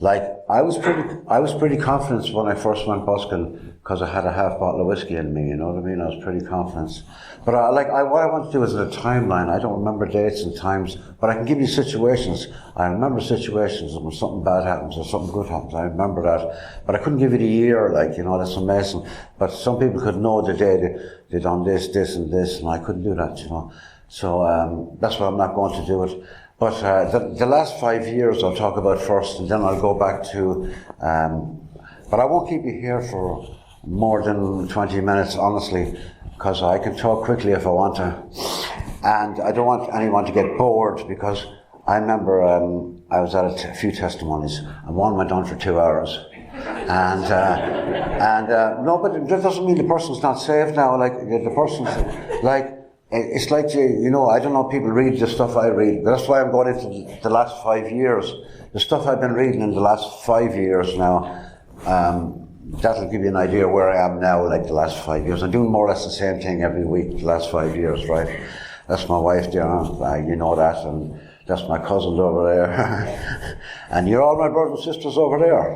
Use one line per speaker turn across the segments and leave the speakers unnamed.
Like, I was pretty confident when I first went busking because I had a half bottle of whiskey in me, you know what I mean? I was pretty confident. But what I want to do is a timeline. I don't remember dates and times, but I can give you situations. I remember situations when something bad happens or something good happens. I remember that. But I couldn't give you the year, like, you know, that's amazing. But some people could know the day they done this, and this, and I couldn't do that, you know. So that's why I'm not going to do it. But the last 5 years I'll talk about first, and then I'll go back to, but I won't keep you here for more than 20 minutes, honestly, because I can talk quickly if I want to. And I don't want anyone to get bored, because I remember I was at a few testimonies, and one went on for 2 hours. And no, but that doesn't mean the person's not saved now. Like, the person's, like, it's like, you know, I don't know, people read the stuff I read, but that's why I'm going into the last 5 years. The stuff I've been reading in the last 5 years now, that'll give you an idea where I am now, like the last 5 years. I'm doing more or less the same thing every week the last 5 years, right? That's my wife there, you know that, and that's my cousins over there. And you're all my brothers and sisters over there.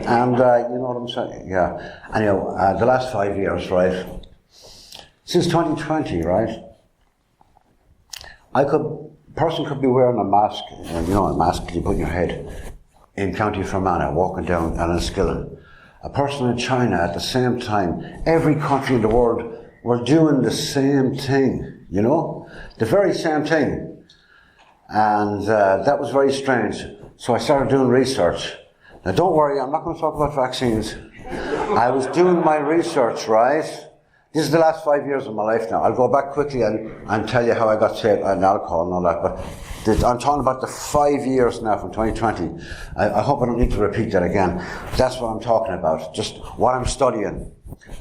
And you know what I'm saying? Yeah. Anyway, the last 5 years, right? Since 2020, right? Person could be wearing a mask, you know, a mask you put in your head, in County Fermanagh, walking down Enniskillen. A person in China at the same time. Every country in the world were doing the same thing, you know? The very same thing. And that was very strange. So I started doing research. Now don't worry, I'm not going to talk about vaccines. I was doing my research, right? This is the last 5 years of my life now. I'll go back quickly and tell you how I got saved and alcohol and all that. But I'm talking about the 5 years now from 2020. I hope I don't need to repeat that again. That's what I'm talking about. Just what I'm studying.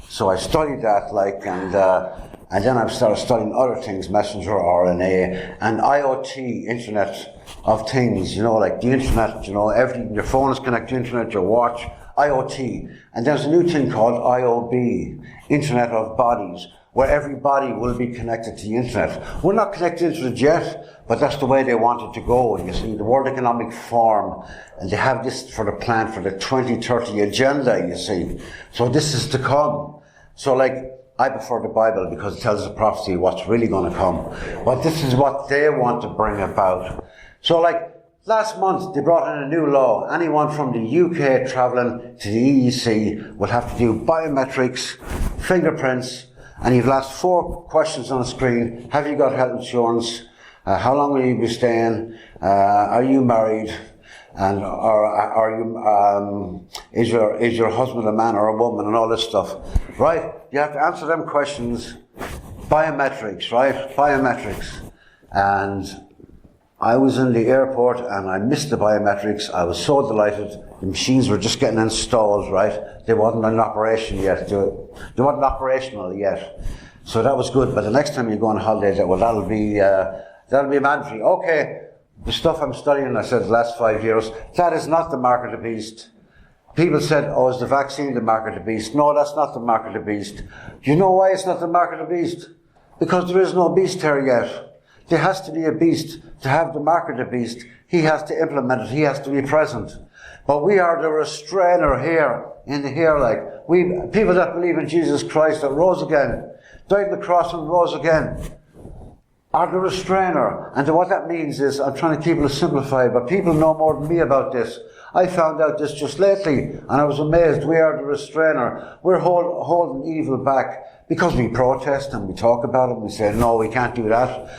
So I studied that, like, and then I started studying other things, messenger RNA and IoT, Internet of Things. You know, like the Internet. You know, everything. Your phone is connected to the Internet. Your watch. IoT. And there's a new thing called IOB, Internet of Bodies, where every body will be connected to the Internet. We're not connected to it yet, but that's the way they want it to go. You see, the World Economic Forum, and they have this for the plan for the 2030 agenda, you see. So this is to come. So, like, I prefer the Bible because it tells us a prophecy what's really going to come. But this is what they want to bring about. So, like, last month, they brought in a new law. Anyone from the UK travelling to the EEC will have to do biometrics, fingerprints, and you've asked 4 questions on the screen. Have you got health insurance? How long will you be staying? Are you married? And is your husband a man or a woman? And all this stuff, right? You have to answer them questions. Biometrics, right? Biometrics. And I was in the airport and I missed the biometrics. I was so delighted. The machines were just getting installed, right? They wasn't in operation yet. They weren't operational yet. So that was good. But the next time you go on holiday, well, that'll be mandatory. Okay, the stuff I'm studying, I said the last 5 years, that is not the mark of the beast. People said, oh, is the vaccine the mark of the beast? No, that's not the mark of the beast. Do you know why it's not the mark of the beast? Because there is no beast here yet. There has to be a beast to have the mark of the beast. He has to implement it. He has to be present. But we are the restrainer here, in the here, like, people that believe in Jesus Christ that rose again, died on the cross and rose again, are the restrainer. And what that means is, I'm trying to keep it simplified, but people know more than me about this. I found out this just lately, and I was amazed. We are the restrainer. We're holding evil back because we protest and we talk about it. We say, no, we can't do that.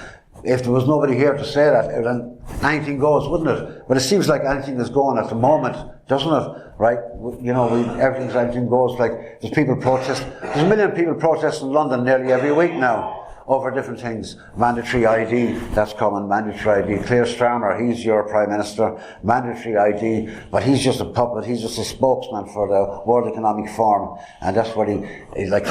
If there was nobody here to say that, then anything goes, wouldn't it? But it seems like anything is going at the moment, doesn't it? Right? You know, everything goes. Like, there's people protest. There's a million people protest in London nearly every week now over different things. Mandatory ID, that's coming. Mandatory ID. Claire Starmer, he's your Prime Minister. Mandatory ID, but he's just a puppet. He's just a spokesman for the World Economic Forum, and that's what he's like.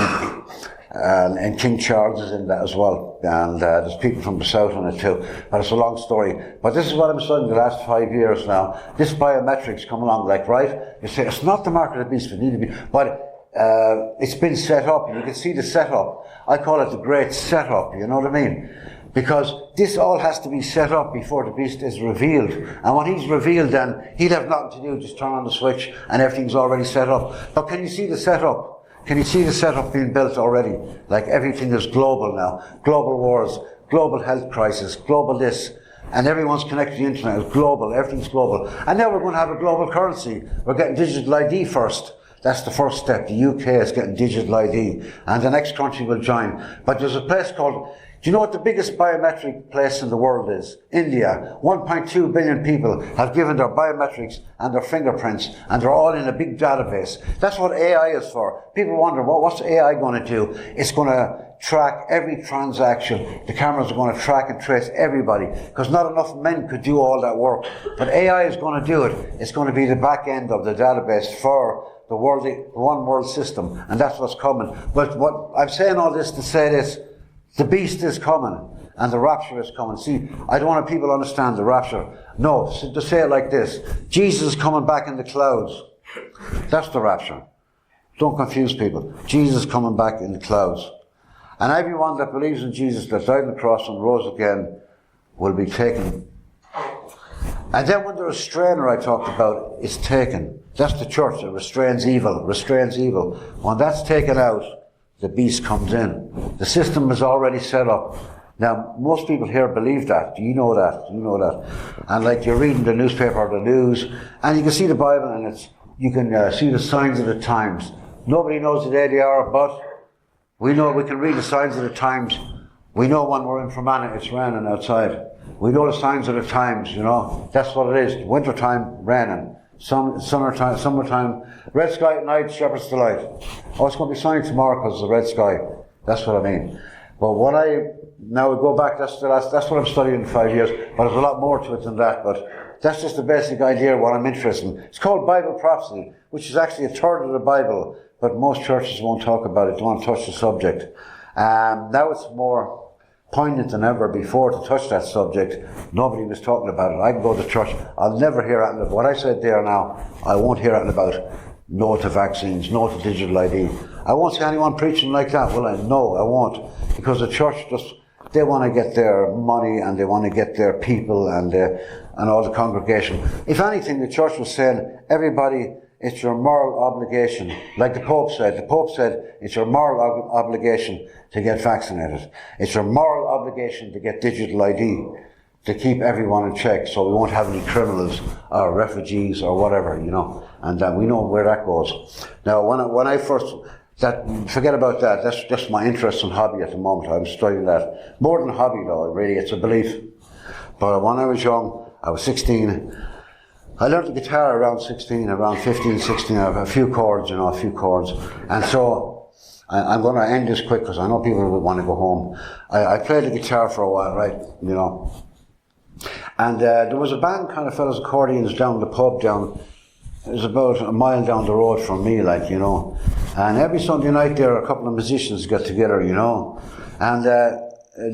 And King Charles is in that as well, and there's people from the south on it too, but it's a long story. But this is what I'm studying the last 5 years now. This biometrics come along, like, right? You say, it's not the mark of the beast, it need to be, but it's been set up, and you can see the setup. I call it the great setup, you know what I mean? Because this all has to be set up before the beast is revealed. And when he's revealed, then he'll have nothing to do, just turn on the switch and everything's already set up. But can you see the setup? Can you see the setup being built already? Like everything is global now. Global wars, global health crisis, global this. And everyone's connected to the internet. It's global, everything's global. And now we're going to have a global currency. We're getting digital ID first. That's the first step. The UK is getting digital ID. And the next country will join. But there's a place called... Do you know what the biggest biometric place in the world is? India. 1.2 billion people have given their biometrics and their fingerprints, and they're all in a big database. That's what AI is for. People wonder, well, what's AI going to do? It's going to track every transaction. The cameras are going to track and trace everybody, because not enough men could do all that work. But AI is going to do it. It's going to be the back end of the database for the world, one world system, and that's what's coming. But what I'm saying all this to say this: the beast is coming, and the rapture is coming. See, I don't want people to understand the rapture. No, to say it like this: Jesus is coming back in the clouds. That's the rapture. Don't confuse people. Jesus is coming back in the clouds. And everyone that believes in Jesus, that died on the cross and rose again, will be taken. And then when the restrainer I talked about is taken, that's the church that restrains evil, When that's taken out, the beast comes in. The system is already set up. Now, most people here believe that. You know that. And like you're reading the newspaper or the news, and you can see the Bible, and you can see the signs of the times. Nobody knows the day they are, but we know we can read the signs of the times. We know when we're in Fermanagh, it's raining outside. We know the signs of the times, That's what it is. Winter time, raining. Summertime, red sky at night, shepherd's delight. Oh, it's going to be sunny tomorrow because of the red sky. That's what I mean. But now we go back, that's what I'm studying in 5 years, but there's a lot more to it than that, but that's just the basic idea of what I'm interested in. It's called Bible prophecy, which is actually a third of the Bible, but most churches won't talk about it, don't touch the subject. Now it's more poignant than ever before to touch that subject. Nobody was talking about it. I can go to church, I'll never hear anything about what I said there now. I won't hear anything about no to vaccines, no to digital ID. I won't see anyone preaching like that, will I? No, I won't. Because the church they want to get their money, and they want to get their people and all the congregation. If anything, the church was saying, everybody, it's your moral obligation. Like the Pope said. The Pope said, it's your moral obligation to get vaccinated. It's your moral obligation to get digital ID, to keep everyone in check so we won't have any criminals or refugees or whatever, And we know where that goes. Now, when I first... forget about that. That's just my interest and hobby at the moment. I'm studying that. More than a hobby, though, really. It's a belief. But when I was young, I was 16... I learned the guitar around 16, around 15, 16, I have a few chords. And so, I'm going to end this quick because I know people will want to go home. I played the guitar for a while, right, And there was a band kind of fellas accordions down the pub it was about a mile down the road from me, And every Sunday night there, a couple of musicians get together, And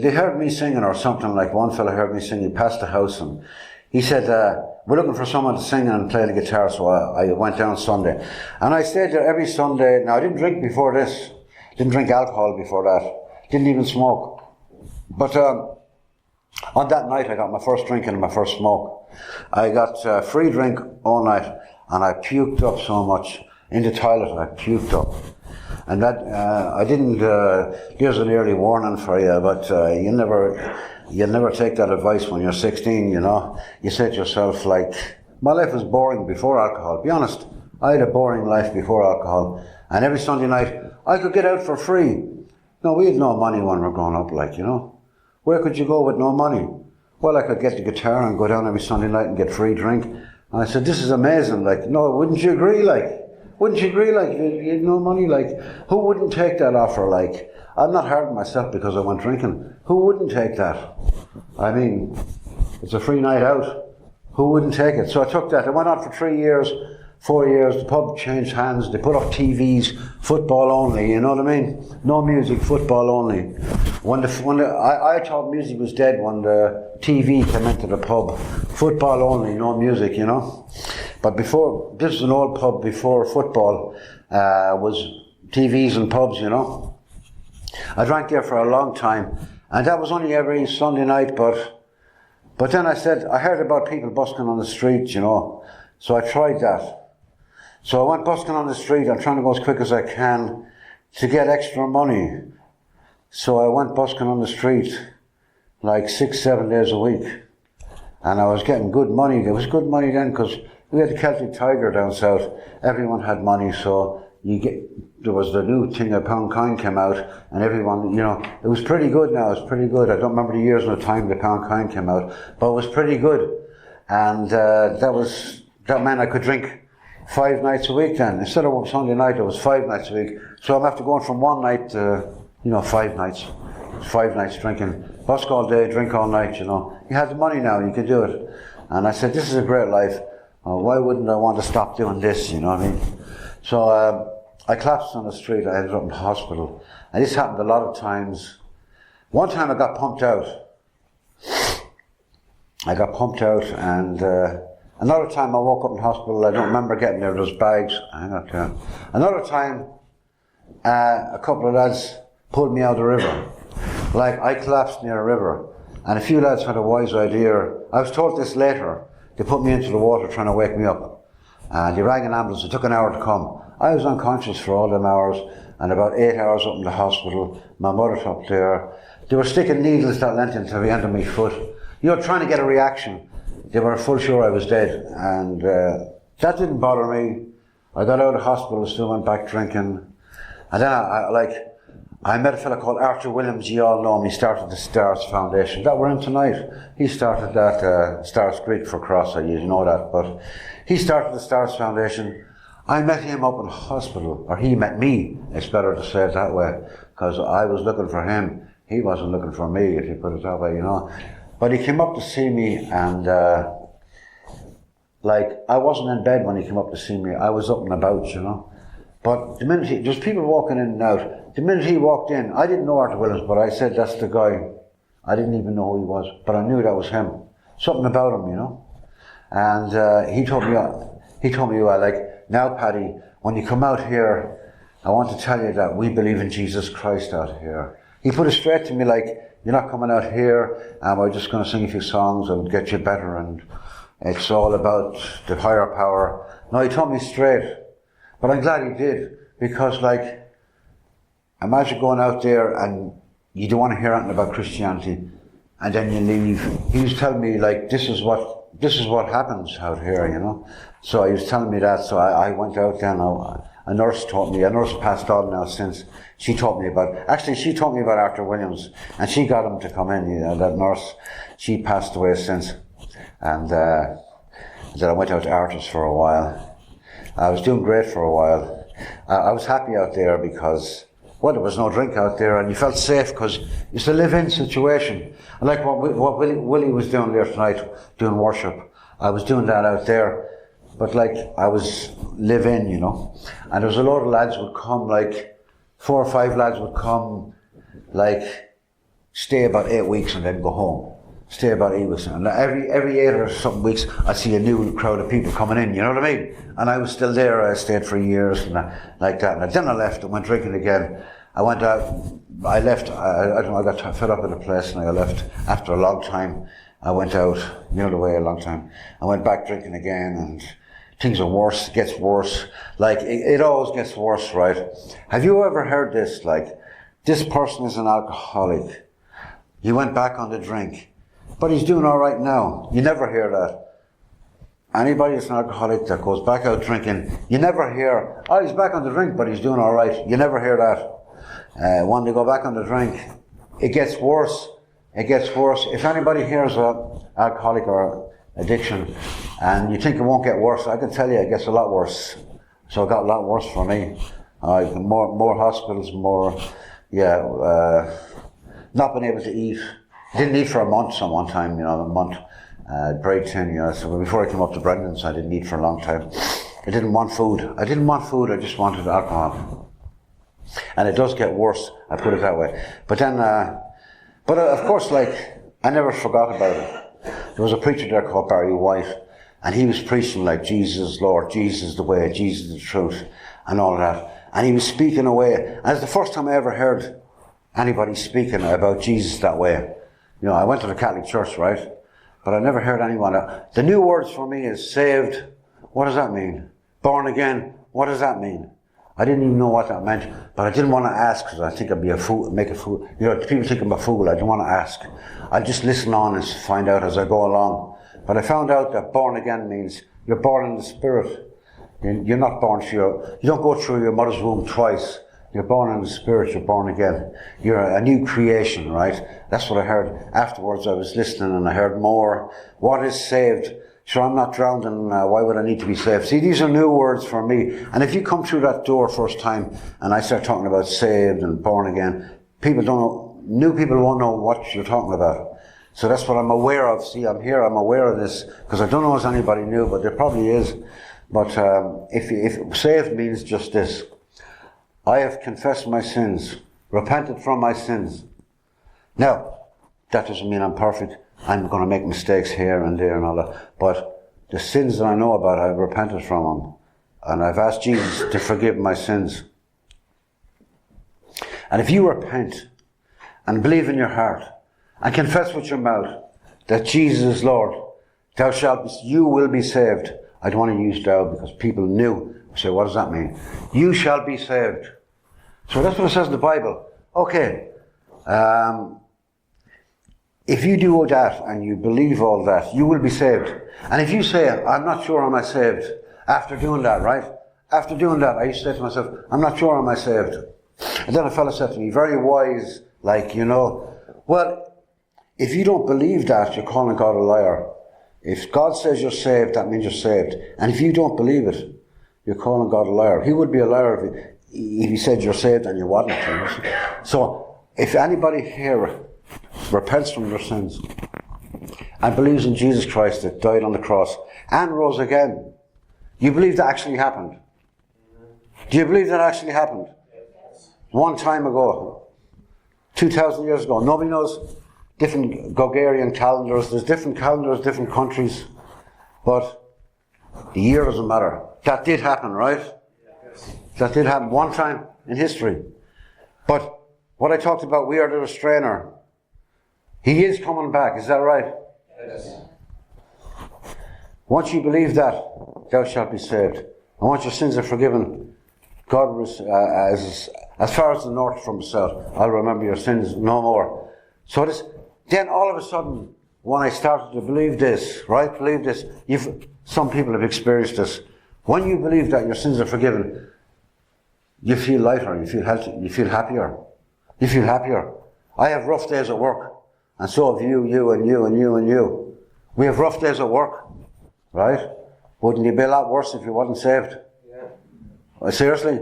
they heard me singing or something, like one fella heard me singing past the house, and he said, we're looking for someone to sing and play the guitar, so I went down Sunday. And I stayed there every Sunday. Now, I didn't drink before this. Didn't drink alcohol before that. Didn't even smoke. But on that night, I got my first drink and my first smoke. I got free drink all night, and I puked up so much. In the toilet, I puked up. And that, I didn't, here's an early warning for you, but you'll never take that advice when you're 16, You say to yourself, my life was boring before alcohol. Be honest, I had a boring life before alcohol. And every Sunday night, I could get out for free. No, we had no money when we were growing up, Where could you go with no money? Well, I could get the guitar and go down every Sunday night and get free drink. And I said, this is amazing, no, wouldn't you agree, Wouldn't you agree, you had no money, who wouldn't take that offer, I'm not hard on myself because I went drinking. Who wouldn't take that? I mean, it's a free night out. Who wouldn't take it? So I took that. I went on for 3 years, 4 years. The pub changed hands. They put up TVs, football only, you know what I mean? No music, football only. I thought music was dead when the TV came into the pub. Football only, no music, But before, this is an old pub before football was TVs and pubs, I drank there for a long time, And that was only every Sunday night, but then I heard about people busking on the street, you know. So I tried that. So I went busking on the street. I'm trying to go as quick as I can to get extra money. So I went busking on the street like 6-7 days a week. And I was getting good money. There was good money then because we had the Celtic Tiger down south. Everyone had money, so there was the new thing, a pound coin came out, and everyone, you know, it was pretty good now. It was pretty good. I don't remember the years and the time the pound coin came out, but it was pretty good. And that meant I could drink 5 nights a week then. Instead of Sunday night, it was 5 nights a week. So I'm after going from one night to, 5 nights. 5 nights drinking. Busk all day, drink all night, you know. You had the money now, you could do it. And I said, this is a great life. Why wouldn't I want to stop doing this, you know what I mean? So I collapsed on the street. I ended up in the hospital. And this happened a lot of times. One time I got pumped out. And another time I woke up in hospital. I don't remember getting there. There was bags. Another time, a couple of lads pulled me out of the river. Like, I collapsed near a river. And a few lads had a wise idea. I was told this later. They put me into the water trying to wake me up. And they rang an ambulance. It took an hour to come. I was unconscious for all them hours, and about 8 hours up in the hospital. My mother's up there. They were sticking needles that went into the end of my foot. You know, trying to get a reaction. They were full sure I was dead. And that didn't bother me. I got out of hospital, still went back drinking. And then I met a fella called Arthur Williams. You all know him. He started the Stars Foundation. That we're in tonight. He started that, Stars Greek for Cross, you know that. But he started the Stars Foundation. I met him up in hospital, or he met me. It's better to say it that way, because I was looking for him. He wasn't looking for me, if you put it that way, you know. But he came up to see me, and I wasn't in bed when he came up to see me. I was up and about, you know. But the minute there's people walking in and out. The minute he walked in, I didn't know Arthur Williams, but I said, that's the guy. I didn't even know who he was, but I knew that was him. Something about him, you know. And he told me, now, Paddy, when you come out here, I want to tell you that we believe in Jesus Christ out here. He put it straight to me like, you're not coming out here and we're just going to sing a few songs and get you better and it's all about the higher power. No, he told me straight. But I'm glad he did, because imagine going out there and you don't want to hear anything about Christianity and then you leave. He was telling me this is what happens out here, you know. So he was telling me that, so I went out there and a nurse taught me. A nurse passed on now since. She taught me about Arthur Williams, and she got him to come in, you know, that nurse. She passed away since. And then I went out to Arthur's for a while. I was doing great for a while. I was happy out there because, well, there was no drink out there and you felt safe because it's a live-in situation. And like what Willie was doing there tonight, doing worship, I was doing that out there. But I was live-in, you know. And there was a lot of lads would come, 4 or 5 lads would come, stay about 8 weeks and then go home. Stay about 8 weeks. And every 8 or something weeks, I'd see a new crowd of people coming in, you know what I mean? And I was still there. I stayed for years and like that. And then I left and went drinking again. I went out, I left, I don't know, I got fed up with the place and I left after a long time. I went out, you know the way, a long time. I went back drinking again and things are worse, it gets worse. It always gets worse, right? Have you ever heard this? This person is an alcoholic. He went back on the drink. But he's doing all right now. You never hear that. Anybody that's an alcoholic that goes back out drinking, you never hear, oh, he's back on the drink, but he's doing all right. You never hear that. When they go back on the drink, it gets worse. It gets worse. If anybody hears an alcoholic or addiction, and you think it won't get worse, I can tell you it gets a lot worse. So it got a lot worse for me. More hospitals, not being able to eat. Didn't eat for a month one time, you know, break 10, you know, so before I came up to Brendan's, I didn't eat for a long time. I didn't want food, I just wanted alcohol. And it does get worse, I put it that way. But then, of course, I never forgot about it. There was a preacher there called Barry White, and he was preaching Jesus is Lord, Jesus is the way, Jesus is the truth, and all of that. And he was speaking away. And it's the first time I ever heard anybody speaking about Jesus that way. You know, I went to the Catholic Church, right? But I never heard anyone. The new words for me is saved. What does that mean? Born again. What does that mean? I didn't even know what that meant, but I didn't want to ask because I think I'd be a fool, make a fool. You know, people think I'm a fool. I didn't want to ask. I'll just listen on and find out as I go along. But I found out that born again means you're born in the Spirit. You're not born through you don't go through your mother's womb twice. You're born in the Spirit, you're born again. You're a new creation, right? That's what I heard. Afterwards I was listening and I heard more. What is saved? Sure, I'm not drowned in why would I need to be saved? See, these are new words for me. And if you come through that door first time and I start talking about saved and born again, people don't know, new people won't know what you're talking about. So that's what I'm aware of. See, I'm here, I'm aware of this, because I don't know if anybody new, but there probably is. But if saved means just this. I have confessed my sins, repented from my sins. Now, that doesn't mean I'm perfect. I'm going to make mistakes here and there and all that. But the sins that I know about, I've repented from them. And I've asked Jesus to forgive my sins. And if you repent and believe in your heart and confess with your mouth that Jesus is Lord, you will be saved. I don't want to use thou because people knew. Say, what does that mean? You shall be saved. So that's what it says in the Bible. Okay. If you do all that and you believe all that, you will be saved. And if you say, I'm not sure am I saved, after doing that, right? After doing that, I used to say to myself, I'm not sure am I saved. And then a fellow said to me, very wise, like, you know, well, if you don't believe that, you're calling God a liar. If God says you're saved, that means you're saved. And if you don't believe it, you're calling God a liar. He would be a liar if he said you're saved and you wasn't. So, if anybody here repents from their sins and believes in Jesus Christ that died on the cross and rose again, you believe that actually happened? Do you believe that actually happened? One time ago, 2,000 years ago. Nobody knows. Different Gregorian calendars. There's different calendars, different countries. But the year doesn't matter. That did happen, right? Yes. That did happen one time in history. But what I talked about, we are the restrainer. He is coming back. Is that right? Yes. Once you believe that, thou shalt be saved. And once your sins are forgiven, God was, as far as the north from the south, I'll remember your sins no more. So then all of a sudden, when I started to believe this, right, some people have experienced this. When you believe that your sins are forgiven, you feel lighter, you feel healthy, you feel happier. You feel happier. I have rough days at work, and so have you and you and you and you. We have rough days at work, right? Wouldn't you be a lot worse if you wasn't saved? Yeah. Seriously?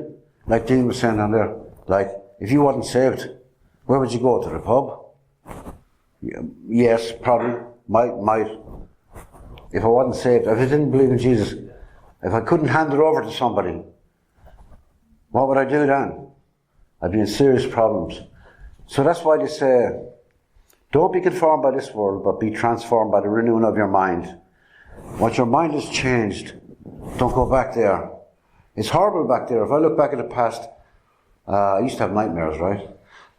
Like Dean was saying down there, like, if you wasn't saved, where would you go? To the pub? Yes, probably. Might. If I wasn't saved, if I didn't believe in Jesus, if I couldn't hand it over to somebody, what would I do then? I'd be in serious problems. So that's why they say, don't be conformed by this world, but be transformed by the renewing of your mind. Once your mind is changed, don't go back there. It's horrible back there. If I look back at the past, I used to have nightmares, right?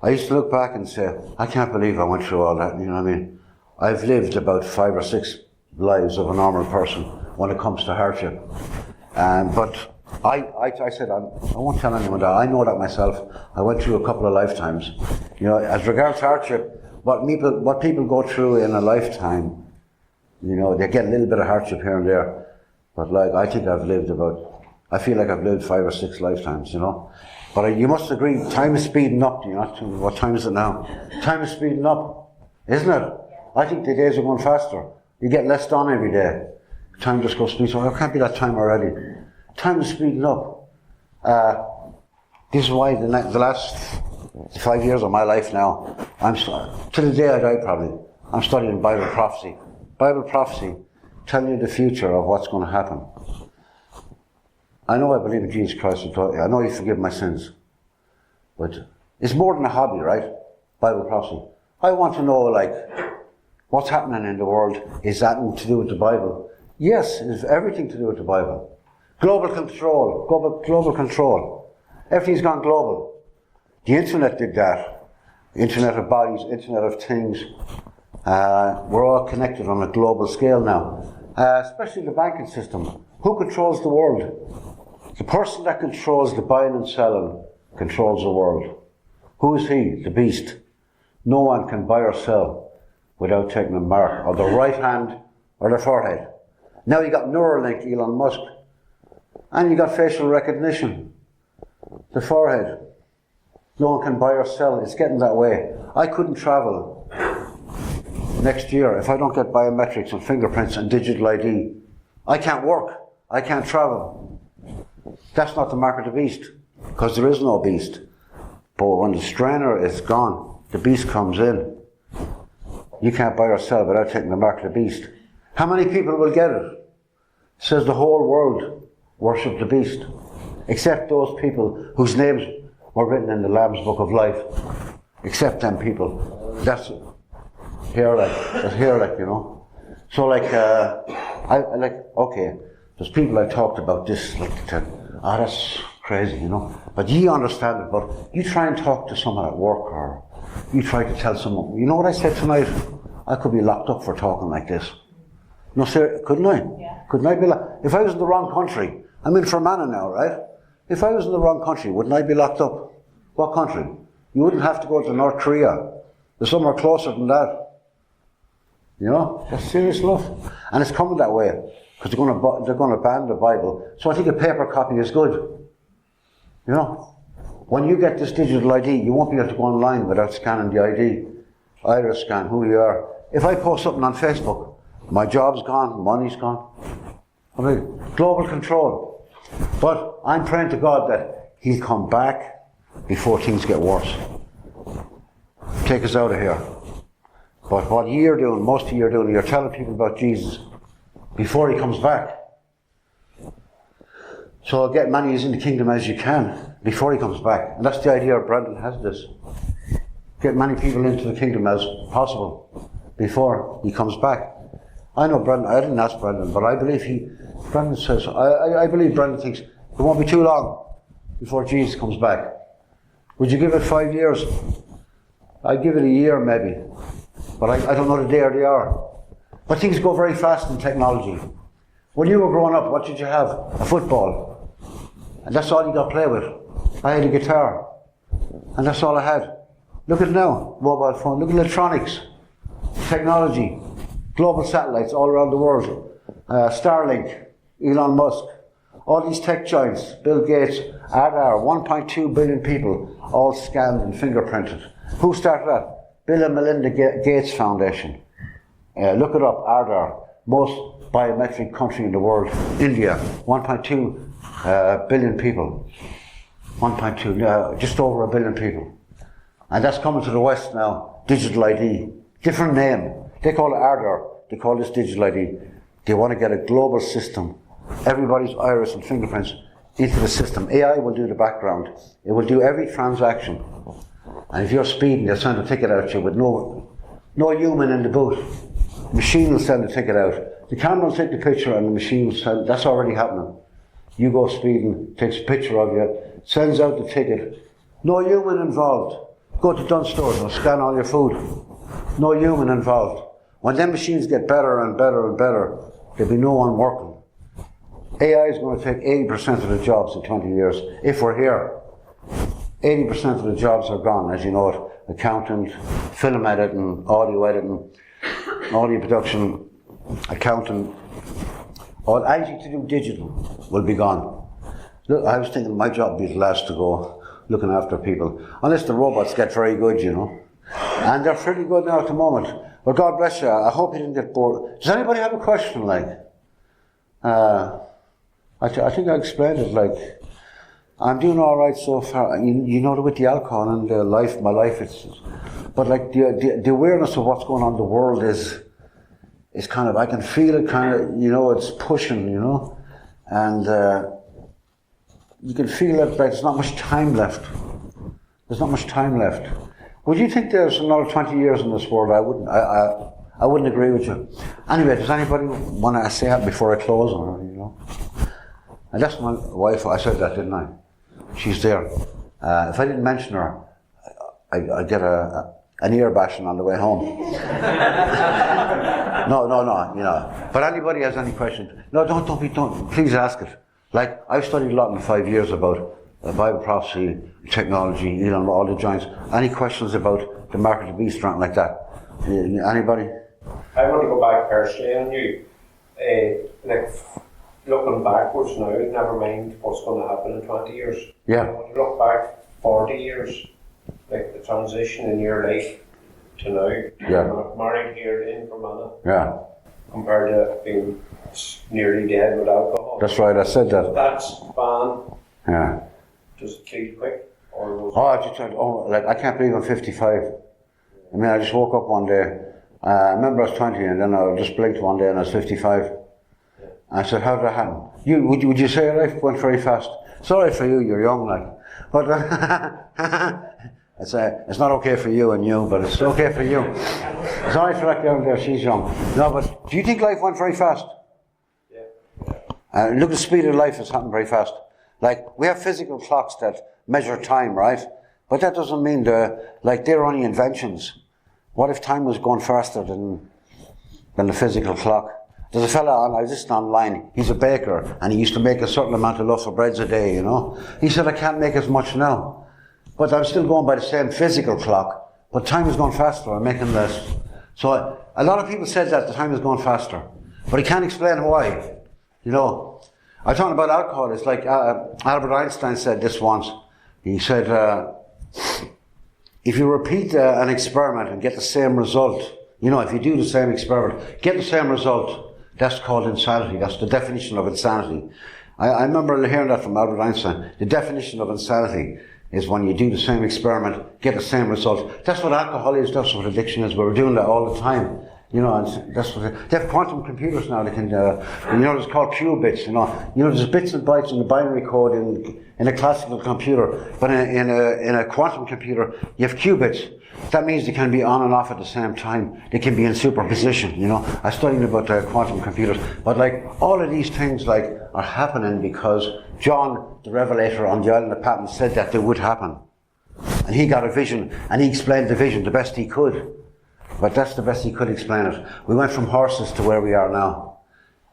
I used to look back and say, I can't believe I went through all that, you know what I mean? I've lived about 5 or 6 lives of a normal person when it comes to hardship. But I said, I won't tell anyone that. I know that myself. I went through a couple of lifetimes. You know, as regards hardship, what people go through in a lifetime, you know, they get a little bit of hardship here and there. But like, I think I feel like I've lived 5 or 6 lifetimes, you know. But you must agree, time is speeding up, you know. What time is it now? Time is speeding up, isn't it? I think the days are going faster. You get less done every day. Time just goes speeding. So it can't be that time already. Time is speeding up. This is why the last 5 years of my life now, to the day I die probably, I'm studying Bible prophecy. Bible prophecy, telling you the future of what's going to happen. I know I believe in Jesus Christ. I know He forgive my sins. But it's more than a hobby, right? Bible prophecy. I want to know, like, what's happening in the world. Is that to do with the Bible? Yes, it's everything to do with the Bible. Global control. Global control. Everything's gone global. The internet did that. Internet of bodies, Internet of things. We're all connected on a global scale now, especially the banking system. Who controls the world? The person that controls the buying and selling controls the world. Who is he? The beast. No one can buy or sell without taking a mark of the right hand or the forehead. Now you got Neuralink, Elon Musk, and you got facial recognition. The forehead. No one can buy or sell. It's getting that way. I couldn't travel next year if I don't get biometrics and fingerprints and digital ID. I can't work. I can't travel. That's not the mark of the beast, because there is no beast. But when the strainer is gone, the beast comes in. You can't buy or sell without taking the mark of the beast. How many people will get it? It says the whole world worship the beast, except those people whose names were written in the Lamb's Book of Life. Except them people. That's here, you know. So, okay, there's people I talked about this, that's crazy, you know. But you understand it, but you try and talk to someone at work, or you try to tell someone, you know what I said tonight? I could be locked up for talking like this. No, sir, couldn't I?
Yeah.
Couldn't I be locked? If I was in the wrong country, I'm in Fermanagh now, right? If I was in the wrong country, wouldn't I be locked up? What country? You wouldn't have to go to North Korea. There's somewhere closer than that. You know, that's serious enough. And it's coming that way, because they're going to ban the Bible. So I think a paper copy is good. You know, when you get this digital ID, you won't be able to go online without scanning the ID. Iris scan, who you are. If I post something on Facebook, my job's gone, money's gone. I mean, global control. But I'm praying to God that He'll come back before things get worse. Take us out of here. But what you're doing, most of you are doing, you're telling people about Jesus before He comes back. So get many in the kingdom as you can before He comes back. And that's the idea Brendan has this. Get many people into the kingdom as possible before He comes back. I know Brendan, I didn't ask Brendan, but I believe Brendan says, I believe Brendan thinks it won't be too long before Jesus comes back. Would you give it 5 years? I'd give it a year maybe. But I don't know the day or the hour. But things go very fast in technology. When you were growing up, what did you have? A football. And that's all you got to play with. I had a guitar. And that's all I had. Look at now, mobile phone. Look at electronics, technology, global satellites all around the world. Starlink, Elon Musk, all these tech giants, Bill Gates, Ardar, 1.2 billion people, all scanned and fingerprinted. Who started that? Bill and Melinda Gates Foundation. Look it up, Ardar, most biometric country in the world. India, 1.2 billion people. 1.2, just over a billion people. And that's coming to the West now, digital ID. Different name. They call it Ardar, they call this digital ID. They want to get a global system. Everybody's iris and fingerprints into the system. AI will do the background. It will do every transaction. And if you're speeding, they'll send a ticket out to you with no human in the boot. The machine will send the ticket out. The camera will take the picture and the machine will send, that's already happening. You go speeding, takes a picture of you, sends out the ticket. No human involved. Go to Dunstores and scan all your food. No human involved. When them machines get better and better and better, there'll be no one working. AI is going to take 80% of the jobs in 20 years, if we're here. 80% of the jobs are gone, as you know it. Accountant, film editing, audio production, accountant, all anything to do digital will be gone. Look, I was thinking my job would be the last to go, looking after people. Unless the robots get very good, you know. And they're pretty good now at the moment. But God bless you, I hope you didn't get bored. Does anybody have a question, I think I explained it, I'm doing all right so far. You know, with the alcohol and my life, but the awareness of what's going on in the world is kind of, I can feel it kind of, you know, it's pushing, you know, and you can feel it, there's not much time left. There's not much time left. Would you think there's another 20 years in this world? I wouldn't agree with you. Anyway, does anybody want to say that before I close, or, you know? And that's my wife, I said that, didn't I? She's there. If I didn't mention her, I get an ear bashing on the way home. No, you know. But anybody has any questions? No, don't. Please ask it. Like, I've studied a lot in 5 years about Bible prophecy, technology, Elon, all the giants. Any questions about the mark of the beast or anything like that? Anybody?
I want to go back personally on you. Like, looking backwards now, never mind what's going to happen in 20 years.
Yeah.
When you look back 40 years, like the transition in your life to now,
yeah.
Married here in Fermanagh,
yeah.
compared to being nearly dead with alcohol.
That's right, I said that.
That's ban.
Yeah.
Does it feel quick? Or
like, I can't believe I'm 55. I mean, I just woke up one day. I remember I was 20 and then I just blinked one day and I was 55. Yeah. I said, how did that happen? Would you say your life went very fast? It's alright for you, you're young, like. But it's not okay for you and you, but it's okay for you. It's alright for that girl there, she's young. No, but do you think life went very fast?
Yeah.
Look at the speed of life, it's happened very fast. Like, we have physical clocks that measure time, right? But that doesn't mean they're only inventions. What if time was going faster than the physical clock? There's a fella I was listening online, he's a baker, and he used to make a certain amount of loaf of breads a day, you know. He said, I can't make as much now. But I'm still going by the same physical clock, but time is going faster, I'm making less. So a lot of people said that the time is going faster, but he can't explain why, you know. I'm talking about alcohol, it's like Albert Einstein said this once. He said, if you repeat an experiment and get the same result, you know, if you do the same experiment, get the same result, that's called insanity. That's the definition of insanity. I remember hearing that from Albert Einstein. The definition of insanity is when you do the same experiment, get the same result. That's what alcohol is, that's what addiction is. We're doing that all the time. You know, and that's what they have quantum computers now. They can, you know, it's called qubits. You know, there's bits and bytes in the binary code in a classical computer, but in a quantum computer, you have qubits. That means they can be on and off at the same time. They can be in superposition. You know, I studied about quantum computers, but like all of these things like are happening because John, the Revelator on the island of Patmos, said that they would happen, and he got a vision and he explained the vision the best he could. But that's the best he could explain it. We went from horses to where we are now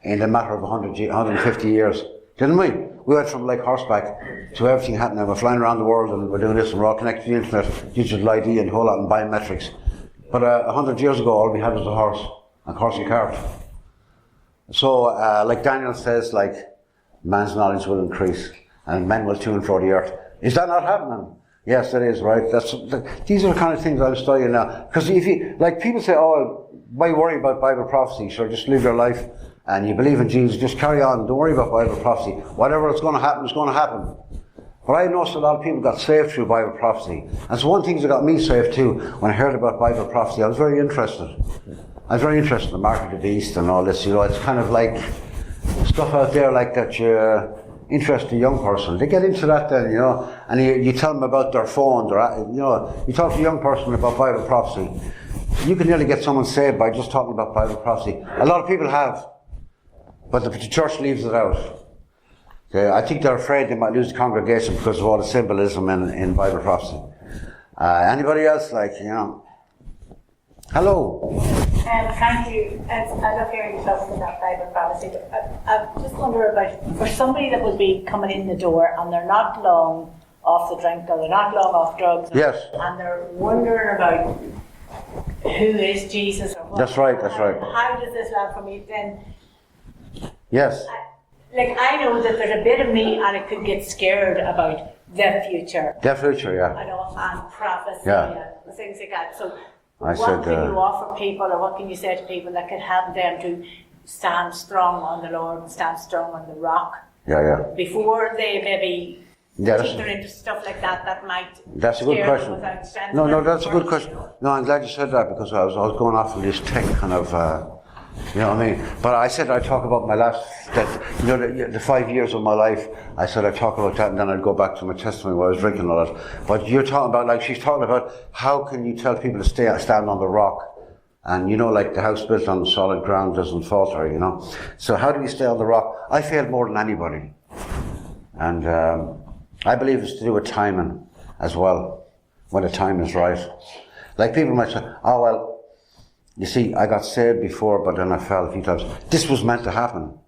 in a matter of 150 years, didn't we? We went from like horseback to everything happening. We're flying around the world and we're doing this and we're all connected to the internet, digital ID and a whole lot of biometrics. But 100 years ago, all we had was a horse and cart. So, like Daniel says, like, man's knowledge will increase and men will to and fro the earth. Is that not happening? Yes, it is, right? These are the kind of things I'm studying now. Because if you, like people say, oh, why worry about Bible prophecy? Sure, just live your life and you believe in Jesus, just carry on. Don't worry about Bible prophecy. Whatever is going to happen is going to happen. But I noticed a lot of people got saved through Bible prophecy. And so one thing that got me saved too, when I heard about Bible prophecy, I was very interested. I was very interested in the mark of the beast and all this, you know. It's kind of like stuff out there like that you interest a young person. They get into that then, you know, and you tell them about their phone, you know, you talk to a young person about Bible prophecy. You can nearly get someone saved by just talking about Bible prophecy. A lot of people have, but the church leaves it out. I think they're afraid they might lose the congregation because of all the symbolism in Bible prophecy. Anybody else, like, you know? Hello.
Thank you. I love hearing you talking about Bible prophecy, but I just wonder about, for somebody that would be coming in the door and they're not long off the drink or they're not long off drugs,
yes,
and they're wondering about who is Jesus or what.
That's right.
How does this land for me then?
Yes.
I know that there's a bit of me and it could get scared about the future.
The future, yeah.
I know, and prophecy and things like that. So what can you offer people, or what can you say to people that can help them to stand strong on the Lord and stand strong on the rock?
Yeah.
Before they maybe enter into stuff like that, that might.
That's a good question. No, that's a good question. No, I'm glad you said that because I was going off of this tech kind of, you know what I mean? But I said I'd talk about my the 5 years of my life. I said I'd talk about that and then I'd go back to my testimony where I was drinking all that. But you're talking about, like, she's talking about how can you tell people to stand on the rock? And, you know, like the house built on solid ground doesn't falter, you know. So how do you stay on the rock? I failed more than anybody. And I believe it's to do with timing as well. when the time is right. Like people might say, oh well, you see, I got saved before, but then I fell a few times. This was meant to happen.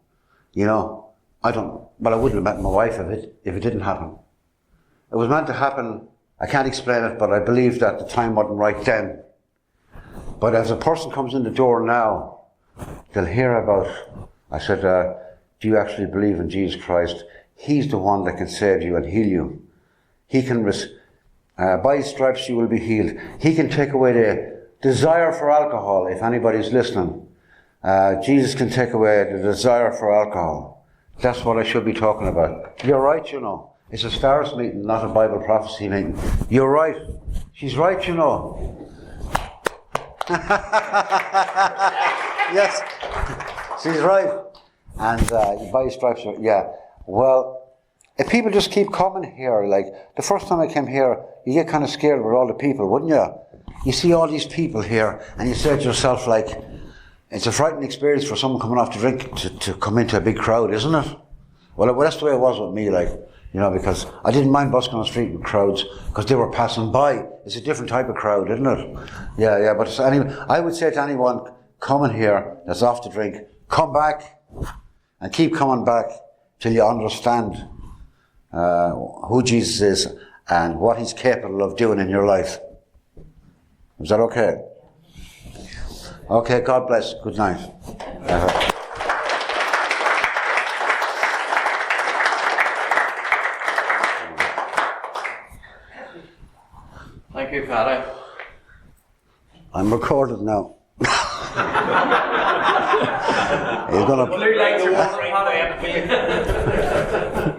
You know, I wouldn't have met my wife if it didn't happen. It was meant to happen. I can't explain it, but I believe that the time wasn't right then. But as a person comes in the door now, they'll hear about, I said, do you actually believe in Jesus Christ? He's the one that can save you and heal you. He can, by his stripes you will be healed. He can take away the desire for alcohol, if anybody's listening. Jesus can take away the desire for alcohol. That's what I should be talking about. You're right, you know. It's a stars meeting, not a Bible prophecy meeting. You're right. She's right, you know. Yes, she's right. And by his stripes, yeah. Well, if people just keep coming here, like the first time I came here, you get kind of scared with all the people, wouldn't you? You see all these people here, and you say to yourself, like, it's a frightening experience for someone coming off to drink to come into a big crowd, isn't it? Well, that's the way it was with me, like, you know, because I didn't mind busking on the street with crowds because they were passing by. It's a different type of crowd, isn't it? Yeah. But anyway, I would say to anyone coming here that's off to drink, come back and keep coming back till you understand who Jesus is and what he's capable of doing in your life. Is that okay? Okay, God bless. Good night.
Thank you, Paddy.
I'm recorded now. He's gonna.
Blue lights are on, Paddy.